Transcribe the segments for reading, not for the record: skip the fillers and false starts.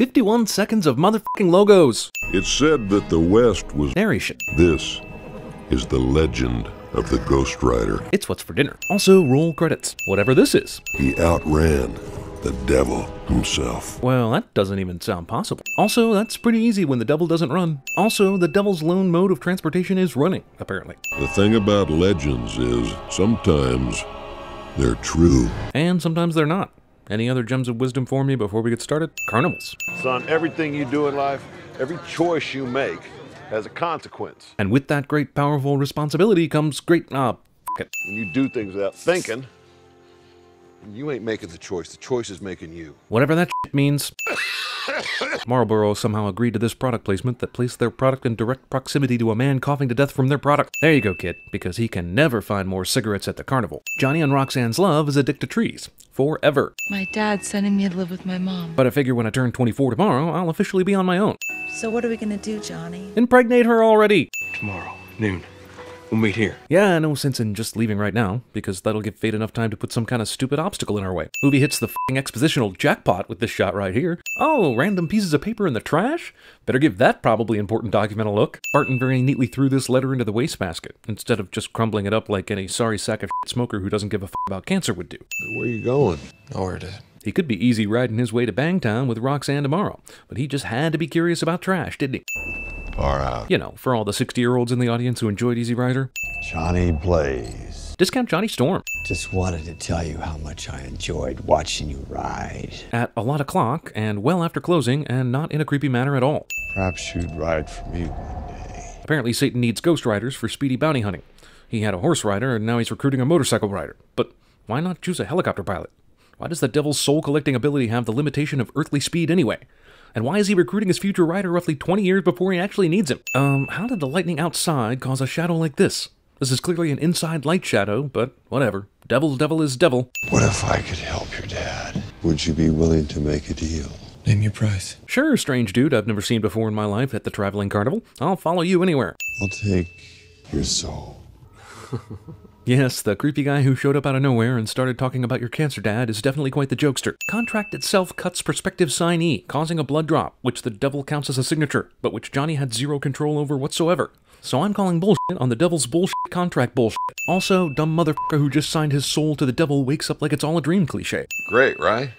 51 seconds of motherfucking logos. It's said that the West was Narration. This is the legend of the Ghost Rider. It's what's for dinner. Also, roll credits. Whatever this is. He outran the devil himself. Well, that doesn't even sound possible. Also, that's pretty easy when the devil doesn't run. Also, the devil's lone mode of transportation is running, apparently. The thing about legends is sometimes they're true. And sometimes they're not. Any other gems of wisdom for me before we get started? Carnivals. Son, everything you do in life, every choice you make has a consequence. And with that great powerful responsibility comes great, When you do things without thinking, you ain't making the choice is making you. whatever that shit means. Marlboro somehow agreed to this product placement that placed their product in direct proximity to a man coughing to death from their product. There you go, kid, because he can never find more cigarettes at the carnival. Johnny and Roxanne's love is addicted to trees. Forever. My dad's sending me to live with my mom. But I figure when I turn 24 tomorrow, I'll officially be on my own. So what are we gonna do, Johnny? Impregnate her already! Tomorrow, noon. We'll meet here. Yeah, no sense in just leaving right now, because that'll give fate enough time to put some kind of stupid obstacle in our way. Movie hits the f***ing expositional jackpot with this shot right here. Oh, random pieces of paper in the trash? Better give that probably important document a look. Barton very neatly threw this letter into the wastebasket, instead of just crumbling it up like any sorry sack of shit smoker who doesn't give a f*** about cancer would do. Where you going? Nowhere, Dad. He could be easy riding his way to Bangtown with Roxanne tomorrow, but he just had to be curious about trash, didn't he? Far out. You know, for all the 60-year-olds in the audience who enjoyed Easy Rider. Johnny Blaze. Discount Johnny Storm. Just wanted to tell you how much I enjoyed watching you ride. At a lot o'clock, and well after closing, and not in a creepy manner at all. Perhaps you'd ride for me one day. Apparently Satan needs ghost riders for speedy bounty hunting. He had a horse rider, and now he's recruiting a motorcycle rider. But why not choose a helicopter pilot? Why does the devil's soul-collecting ability have the limitation of earthly speed anyway? And why is he recruiting his future rider roughly 20 years before he actually needs him? How did the lightning outside cause a shadow like this? This is clearly an inside light shadow, but whatever. Devil's devil is devil. What if I could help your dad? Would you be willing to make a deal? Name your price. Sure, strange dude I've never seen before in my life at the traveling carnival. I'll follow you anywhere. I'll take your soul. Yes, the creepy guy who showed up out of nowhere and started talking about your cancer dad is definitely quite the jokester. Contract itself cuts prospective signee, causing a blood drop, which the devil counts as a signature, but which Johnny had zero control over whatsoever. So I'm calling bullshit on the devil's bullshit contract bullshit. Also, dumb motherfucker who just signed his soul to the devil wakes up like it's all a dream cliche. Great, right?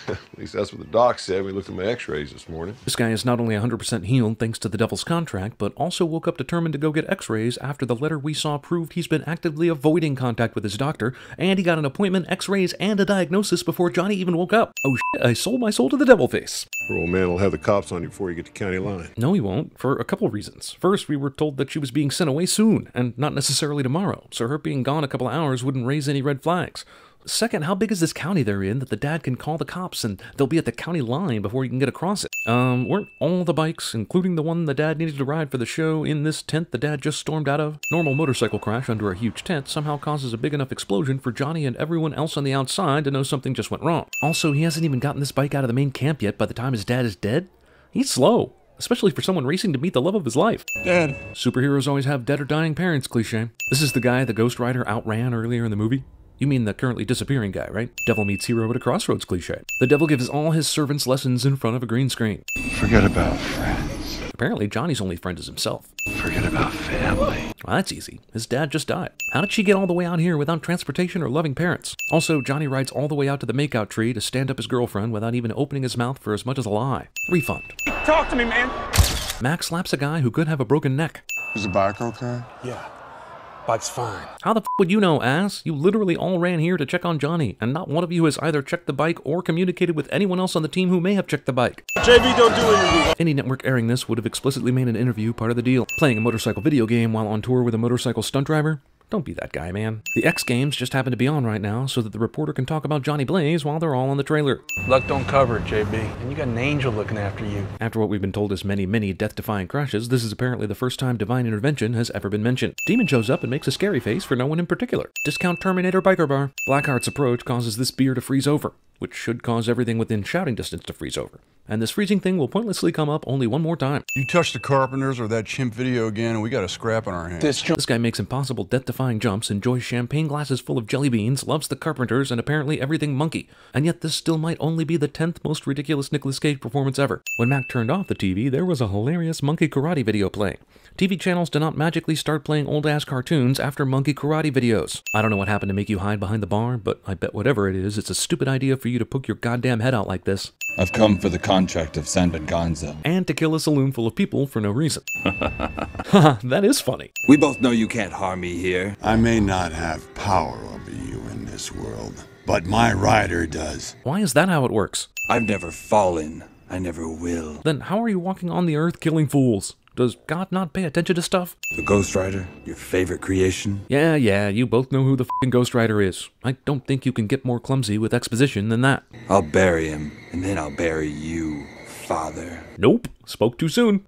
At least that's what the doc said when we looked at my x-rays this morning. This guy is not only 100% healed thanks to the devil's contract, but also woke up determined to go get x-rays after the letter we saw proved he's been actively avoiding contact with his doctor, and he got an appointment, x-rays, and a diagnosis before Johnny even woke up. Oh shit, I sold my soul to the devil face. Poor old man will have the cops on you before you get to county line. No, he won't, for a couple reasons. First, we were told that she was being sent away soon, and not necessarily tomorrow, so her being gone a couple of hours wouldn't raise any red flags. Second, how big is this county they're in that the dad can call the cops and they'll be at the county line before he can get across it? Weren't all the bikes, including the one the dad needed to ride for the show, in this tent the dad just stormed out of? Normal motorcycle crash under a huge tent somehow causes a big enough explosion for Johnny and everyone else on the outside to know something just went wrong. Also, he hasn't even gotten this bike out of the main camp yet by the time his dad is dead. He's slow. Especially for someone racing to meet the love of his life. Dad. Superheroes always have dead or dying parents cliche. This is the guy the Ghost Rider outran earlier in the movie. You mean the currently disappearing guy, right? Devil meets hero at a crossroads cliche. The devil gives all his servants lessons in front of a green screen. Forget about friends. Apparently, Johnny's only friend is himself. Forget about family. Well, that's easy. His dad just died. How did she get all the way out here without transportation or loving parents? Also, Johnny rides all the way out to the makeout tree to stand up his girlfriend without even opening his mouth for as much as a lie. Refund. Talk to me, man. Max slaps a guy who could have a broken neck. Is the bike okay? Yeah. Bike's fine. How the f would you know, ass? You literally all ran here to check on Johnny, and not one of you has either checked the bike or communicated with anyone else on the team who may have checked the bike. JV, don't do anything. Any network airing this would have explicitly made an interview part of the deal. Playing a motorcycle video game while on tour with a motorcycle stunt driver? Don't be that guy, man. The X Games just happen to be on right now so that the reporter can talk about Johnny Blaze while they're all on the trailer. Luck don't cover it, JB. And you got an angel looking after you. After what we've been told is many, many death-defying crashes, this is apparently the first time divine intervention has ever been mentioned. Demon shows up and makes a scary face for no one in particular. Discount Terminator Biker Bar. Blackheart's approach causes this beer to freeze over, which should cause everything within shouting distance to freeze over. and this freezing thing will pointlessly come up only one more time. You touch the Carpenters or that chimp video again, and we got a scrap on our hands. This guy makes impossible, death-defying jumps, enjoys champagne glasses full of jelly beans, loves the Carpenters, and apparently everything monkey. And yet this still might only be the 10th most ridiculous Nicolas Cage performance ever. When Mac turned off the TV, there was a hilarious monkey karate video playing. TV channels do not magically start playing old-ass cartoons after monkey karate videos. I don't know what happened to make you hide behind the bar, but I bet whatever it is, it's a stupid idea for you to poke your goddamn head out like this. I've come for the contract of San Venganza. And to kill a saloon full of people for no reason. Haha, that is funny. We both know you can't harm me here. I may not have power over you in this world, but my rider does. Why is that how it works? I've never fallen. I never will. Then how are you walking on the earth killing fools? Does God not pay attention to stuff? The Ghost Rider, your favorite creation? Yeah, you both know who the f***ing Ghost Rider is. I don't think you can get more clumsy with exposition than that. I'll bury him, and then I'll bury you, Father. Nope, spoke too soon.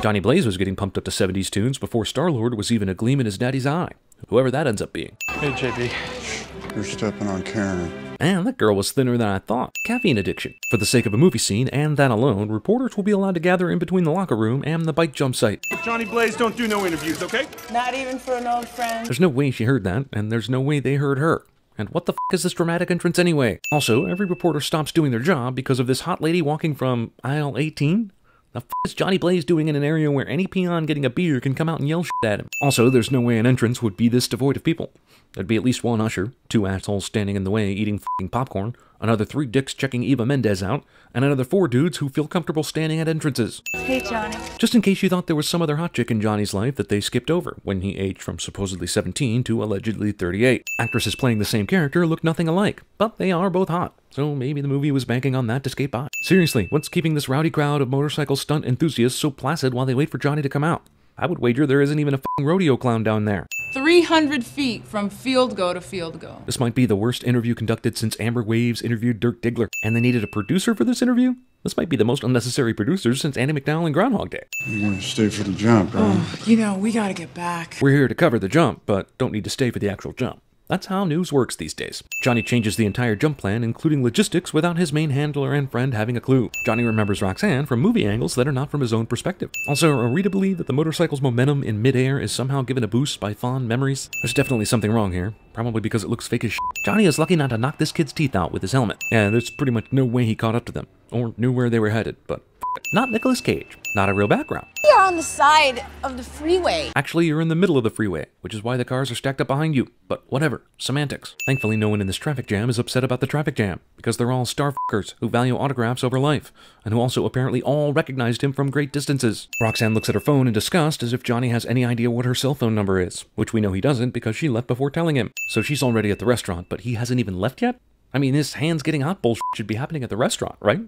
Johnny Blaze was getting pumped up to 70s tunes before Star-Lord was even a gleam in his daddy's eye. Whoever that ends up being. Hey, JB. You're stepping on Karen. And that girl was thinner than I thought. Caffeine addiction. For the sake of a movie scene, and that alone, reporters will be allowed to gather in between the locker room and the bike jump site. Johnny Blaze don't do no interviews, okay? Not even for an old friend. There's no way she heard that, and there's no way they heard her. And what the f*** is this dramatic entrance anyway? Also, every reporter stops doing their job because of this hot lady walking from aisle 18? The f*** is Johnny Blaze doing in an area where any peon getting a beer can come out and yell shit at him? Also, there's no way an entrance would be this devoid of people. There'd be at least one usher, 2 assholes standing in the way eating f***ing popcorn, another 3 dicks checking Eva Mendes out, and another 4 dudes who feel comfortable standing at entrances. Hey, Johnny. Just in case you thought there was some other hot chick in Johnny's life that they skipped over when he aged from supposedly 17 to allegedly 38. Actresses playing the same character look nothing alike, but they are both hot, so maybe the movie was banking on that to skate by. Seriously, what's keeping this rowdy crowd of motorcycle stunt enthusiasts so placid while they wait for Johnny to come out? I would wager there isn't even a f***ing rodeo clown down there. 300 feet from field goal to field goal. This might be the worst interview conducted since Amber Waves interviewed Dirk Diggler, and they needed a producer for this interview? This might be the most unnecessary producer since Andy McDowell and Groundhog Day. You want to stay for the jump, right? Oh, we gotta get back. We're here to cover the jump, but don't need to stay for the actual jump. That's how news works these days. Johnny changes the entire jump plan, including logistics, without his main handler and friend having a clue. Johnny remembers Roxanne from movie angles that are not from his own perspective. Also, are we to believe that the motorcycle's momentum in midair is somehow given a boost by fond memories? There's definitely something wrong here, probably because it looks fake as shit. Johnny is lucky not to knock this kid's teeth out with his helmet. Yeah, there's pretty much no way he caught up to them, or knew where they were headed, but not Nicolas Cage. Not a real background. You're on the side of the freeway. Actually, you're in the middle of the freeway, which is why the cars are stacked up behind you. But whatever, semantics. Thankfully, no one in this traffic jam is upset about the traffic jam, because they're all star f***ers who value autographs over life, and who also apparently all recognized him from great distances. Roxanne looks at her phone in disgust as if Johnny has any idea what her cell phone number is, which we know he doesn't because she left before telling him. So she's already at the restaurant, but he hasn't even left yet? I mean, this hands getting hot bullshit should be happening at the restaurant, right?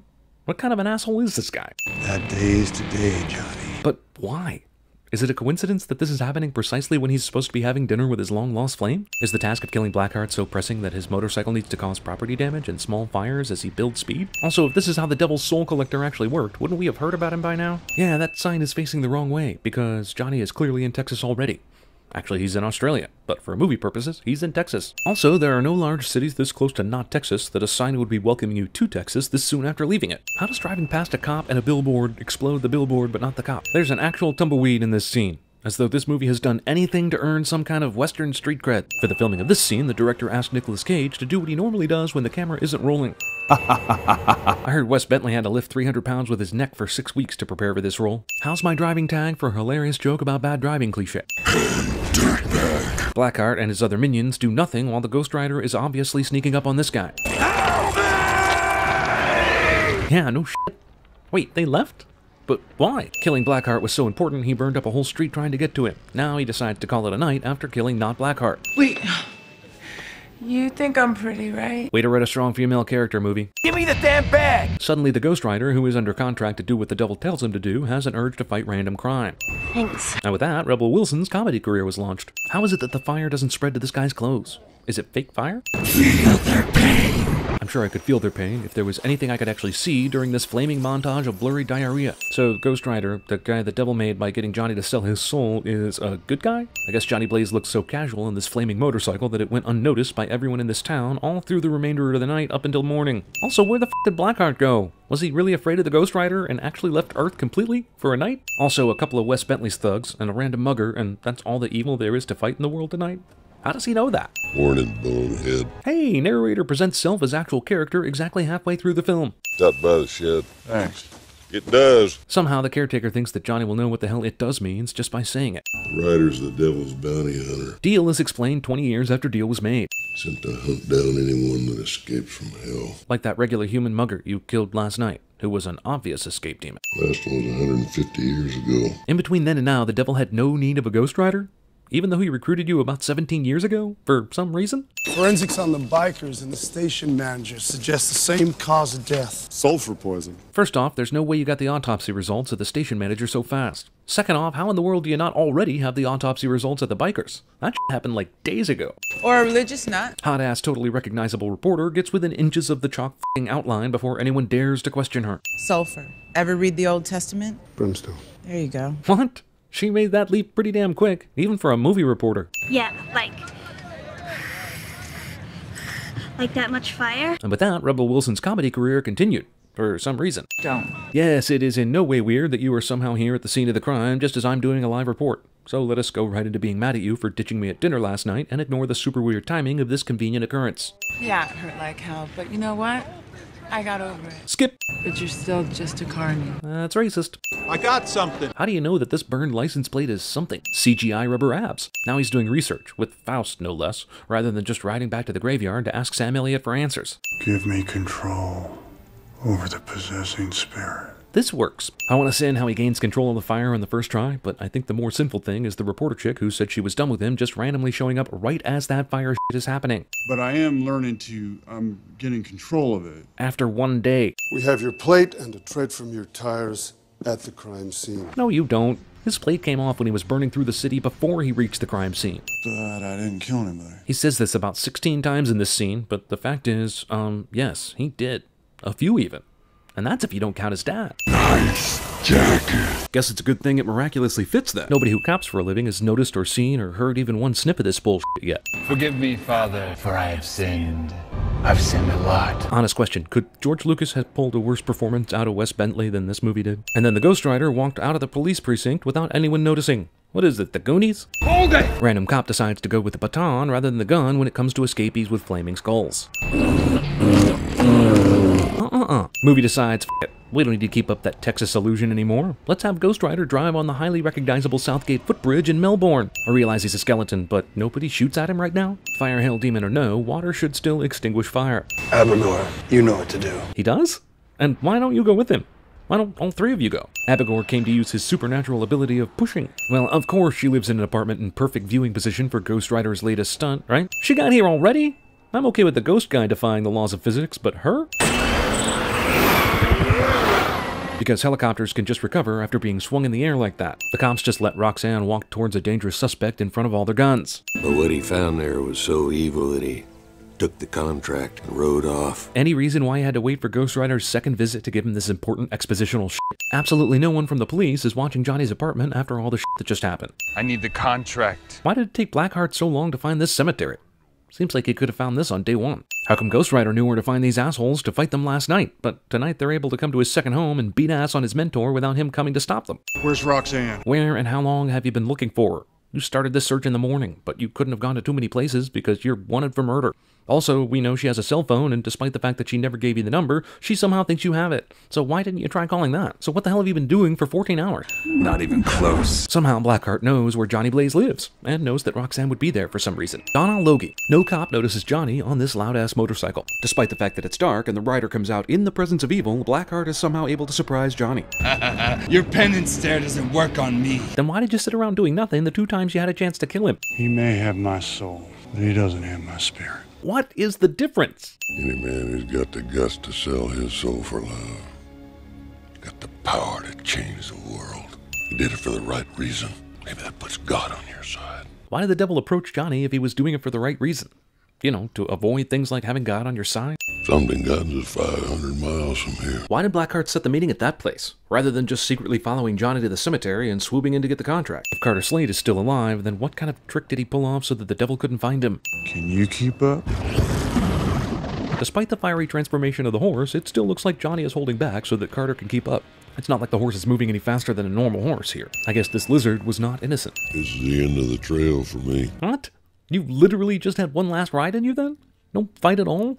What kind of an asshole is this guy? That day is today, Johnny. But why? Is it a coincidence that this is happening precisely when he's supposed to be having dinner with his long-lost flame? Is the task of killing Blackheart so pressing that his motorcycle needs to cause property damage and small fires as he builds speed? Also, if this is how the Devil's Soul Collector actually worked, wouldn't we have heard about him by now? Yeah, that sign is facing the wrong way, because Johnny is clearly in Texas already. Actually, he's in Australia, but for movie purposes, he's in Texas. Also, there are no large cities this close to not Texas that a sign would be welcoming you to Texas this soon after leaving it. How does driving past a cop and a billboard explode the billboard but not the cop? There's an actual tumbleweed in this scene, as though this movie has done anything to earn some kind of Western street cred. For the filming of this scene, the director asked Nicolas Cage to do what he normally does when the camera isn't rolling. I heard Wes Bentley had to lift 300 pounds with his neck for 6 weeks to prepare for this role. How's my driving tag for a hilarious joke about bad driving cliche? Blackheart and his other minions do nothing while the Ghost Rider is obviously sneaking up on this guy. Yeah, no shit. Wait, they left? But why? Killing Blackheart was so important he burned up a whole street trying to get to him. Now he decides to call it a night after killing not Blackheart. Wait, you think I'm pretty, right? Way to write a strong female character movie. Give me the damn bag! Suddenly the Ghost Rider, who is under contract to do what the devil tells him to do, has an urge to fight random crime. Thanks. And with that, Rebel Wilson's comedy career was launched. How is it that the fire doesn't spread to this guy's clothes? Is it fake fire? Feel their pain. I'm sure I could feel their pain if there was anything I could actually see during this flaming montage of blurry diarrhea. So Ghost Rider, the guy the devil made by getting Johnny to sell his soul, is a good guy? I guess Johnny Blaze looks so casual in this flaming motorcycle that it went unnoticed by everyone in this town all through the remainder of the night up until morning. Also, where the f did Blackheart go? Was he really afraid of the Ghost Rider and actually left Earth completely for a night? Also, a couple of Wes Bentley's thugs and a random mugger, and that's all the evil there is to fight in the world tonight? How does he know that? Morning, bonehead. Hey, narrator presents self as actual character exactly halfway through the film. Stop by the shed. Thanks. It does. Somehow the caretaker thinks that Johnny will know what the hell it does means just by saying it. Ryder's the devil's bounty hunter. Deal is explained 20 years after Deal was made. Sent to hunt down anyone that escapes from hell. Like that regular human mugger you killed last night, who was an obvious escape demon. Last one was 150 years ago. In between then and now, the devil had no need of a Ghost Rider? Even though he recruited you about 17 years ago, for some reason? Forensics on the bikers and the station manager suggest the same cause of death. Sulfur poison. First off, there's no way you got the autopsy results of the station manager so fast. Second off, how in the world do you not already have the autopsy results of the bikers? That happened like days ago. Or a religious nut. Hot-ass, totally recognizable reporter gets within inches of the chalk f***ing outline before anyone dares to question her. Sulfur. Ever read the Old Testament? Brimstone. There you go. What? She made that leap pretty damn quick, even for a movie reporter. Yeah, like that much fire? And with that, Rebel Wilson's comedy career continued, for some reason. Don't. Yes, it is in no way weird that you are somehow here at the scene of the crime just as I'm doing a live report. So let us go right into being mad at you for ditching me at dinner last night and ignore the super weird timing of this convenient occurrence. Yeah, it hurt like hell, but you know what? I got over it. Skip! But you're still just a carny. That's racist. I got something. How do you know that this burned license plate is something? CGI rubber abs. Now he's doing research, with Faust no less, rather than just riding back to the graveyard to ask Sam Elliott for answers. Give me control over the possessing spirit. This works. I want to say how he gains control of the fire on the first try, but I think the more sinful thing is the reporter chick who said she was done with him just randomly showing up right as that fire shit is happening. But I am learning I'm getting control of it. After one day. We have your plate and a tread from your tires at the crime scene. No, you don't. His plate came off when he was burning through the city before he reached the crime scene. But I didn't kill anybody. He says this about 16 times in this scene, but the fact is, yes, he did. A few even. And that's if you don't count his dad. Nice jacket. Guess it's a good thing it miraculously fits that. Nobody who cops for a living has noticed or seen or heard even one snip of this bullshit yet. Forgive me, Father, for I have sinned. I've sinned a lot. Honest question, could George Lucas have pulled a worse performance out of Wes Bentley than this movie did? And then the Ghost Rider walked out of the police precinct without anyone noticing. What is it, the Goonies? Hold it! Random cop decides to go with the baton rather than the gun when it comes to escapees with flaming skulls. Movie decides, f*** it. We don't need to keep up that Texas illusion anymore. Let's have Ghost Rider drive on the highly recognizable Southgate footbridge in Melbourne. I realize he's a skeleton, but nobody shoots at him right now? Fire, hail, demon or no, water should still extinguish fire. Abigor, you know what to do. He does? And why don't you go with him? Why don't all three of you go? Abigor came to use his supernatural ability of pushing. Well, of course she lives in an apartment in perfect viewing position for Ghost Rider's latest stunt, right? She got here already? I'm okay with the ghost guy defying the laws of physics, but her? Because helicopters can just recover after being swung in the air like that. The cops just let Roxanne walk towards a dangerous suspect in front of all their guns. But what he found there was so evil that he took the contract and rode off. Any reason why he had to wait for Ghost Rider's second visit to give him this important expositional shit? Absolutely no one from the police is watching Johnny's apartment after all the shit that just happened. I need the contract. Why did it take Blackheart so long to find this cemetery? Seems like he could have found this on day one. How come Ghost Rider knew where to find these assholes to fight them last night, but tonight they're able to come to his second home and beat ass on his mentor without him coming to stop them? Where's Roxanne? Where and how long have you been looking for her? You started this search in the morning, but you couldn't have gone to too many places because you're wanted for murder. Also, we know she has a cell phone, and despite the fact that she never gave you the number, she somehow thinks you have it. So why didn't you try calling that? So what the hell have you been doing for 14 hours? Not even close. Somehow Blackheart knows where Johnny Blaze lives, and knows that Roxanne would be there for some reason. Donna Logie. No cop notices Johnny on this loud-ass motorcycle. Despite the fact that it's dark and the rider comes out in the presence of evil, Blackheart is somehow able to surprise Johnny. Your penance stare doesn't work on me. Then why did you sit around doing nothing the 2 times you had a chance to kill him? He may have my soul, but he doesn't have my spirit. What is the difference? Any man who's got the guts to sell his soul for love, got the power to change the world. He did it for the right reason. Maybe that puts God on your side. Why did the devil approach Johnny if he was doing it for the right reason? You know, to avoid things like having God on your side? Something guns is 500 miles from here. Why did Blackheart set the meeting at that place, rather than just secretly following Johnny to the cemetery and swooping in to get the contract? If Carter Slade is still alive, then what kind of trick did he pull off so that the devil couldn't find him? Can you keep up? Despite the fiery transformation of the horse, it still looks like Johnny is holding back so that Carter can keep up. It's not like the horse is moving any faster than a normal horse here. I guess this lizard was not innocent. This is the end of the trail for me. What? You literally just had one last ride in you then? No fight at all?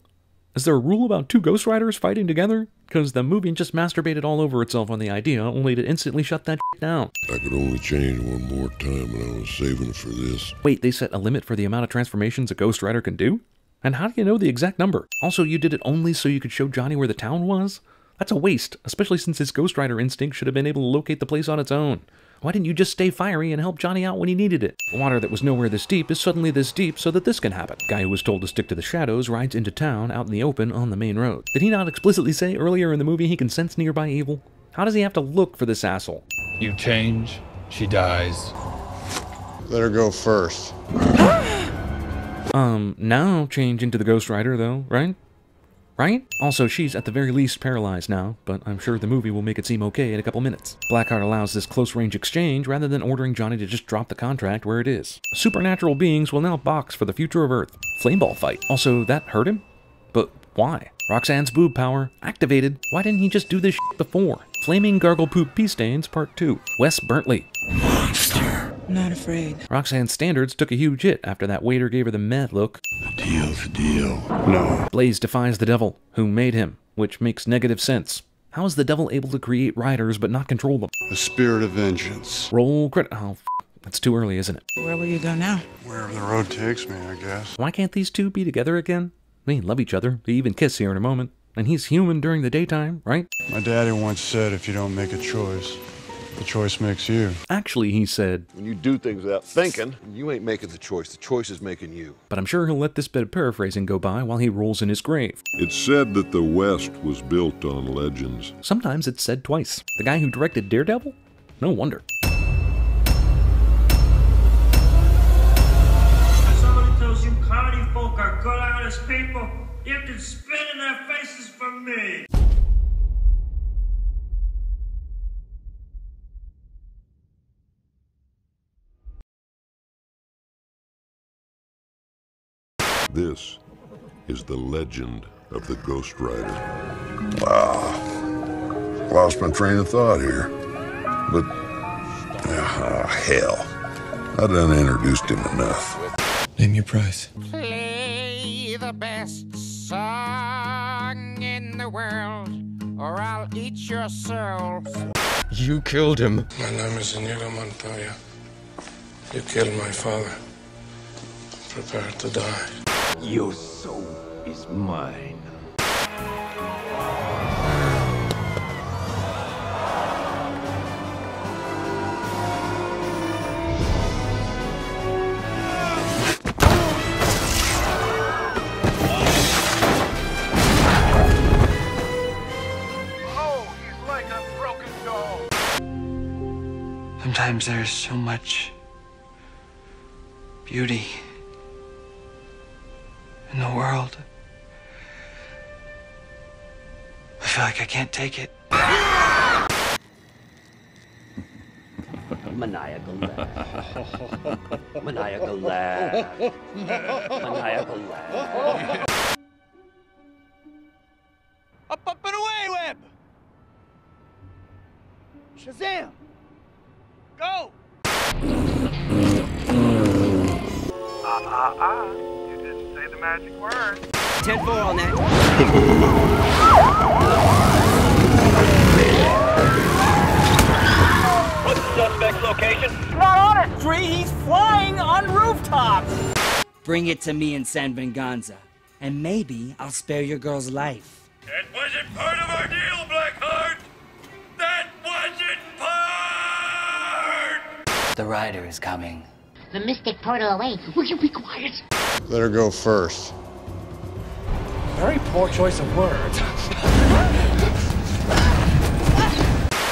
Is there a rule about two Ghost Riders fighting together? Because the movie just masturbated all over itself on the idea, only to instantly shut that shit down. I could only change one more time, and I was saving it for this. Wait, they set a limit for the amount of transformations a Ghost Rider can do? And how do you know the exact number? Also, you did it only so you could show Johnny where the town was? That's a waste, especially since his Ghost Rider instinct should have been able to locate the place on its own. Why didn't you just stay fiery and help Johnny out when he needed it? Water that was nowhere this deep is suddenly this deep so that this can happen. Guy who was told to stick to the shadows rides into town out in the open on the main road. Did he not explicitly say earlier in the movie he can sense nearby evil? How does he have to look for this asshole? You change, she dies. Let her go first. Now change into the Ghost Rider though, right? Right? Also, she's at the very least paralyzed now, but I'm sure the movie will make it seem okay in a couple minutes. Blackheart allows this close-range exchange rather than ordering Johnny to just drop the contract where it is. Supernatural beings will now box for the future of Earth. Flameball fight. Also, that hurt him? But why? Roxanne's boob power activated. Why didn't he just do this shit before? Flaming Gargle Poop Pea Stains Part 2. Wes Bentley. Monster. I'm not afraid. Roxanne's standards took a huge hit after that waiter gave her the mad look. The deal's a deal. No. Blaze defies the devil, who made him, which makes negative sense. How is the devil able to create riders but not control them? The spirit of vengeance. Roll credit. Oh, it's too early, isn't it? Where will you go now? Wherever the road takes me, I guess. Why can't these two be together again? They love each other. They even kiss here in a moment. And he's human during the daytime, right? My daddy once said if you don't make a choice, the choice makes you. Actually, he said, when you do things without thinking, you ain't making the choice is making you. But I'm sure he'll let this bit of paraphrasing go by while he rolls in his grave. It's said that the West was built on legends. Sometimes it's said twice. The guy who directed Daredevil? No wonder. Somebody tells you comedy folk are good honest people, you can spit in their faces for me. This is the legend of the Ghost Rider. Wow. Lost my train of thought here. But, hell. I done introduced him enough. Name your price. Play the best song in the world, or I'll eat your soul. You killed him. My name is Inigo Montoya. You killed my father. Prepare to die. Your soul is mine. Oh, he's like a broken doll. Sometimes there's so much beauty in the world. I feel like I can't take it. Maniacal laugh. Maniacal laugh. Maniacal laugh. Up and away, Webb! Shazam! Go! You didn't say the magic word. 10-4 on that. What's the suspect's location? He's not on a tree, he's flying on rooftops! Bring it to me in San Venganza, and maybe I'll spare your girl's life. That wasn't part of our deal, Blackheart! That wasn't part! The rider is coming. The mystic portal away. Will you be quiet? Let her go first. Very poor choice of words.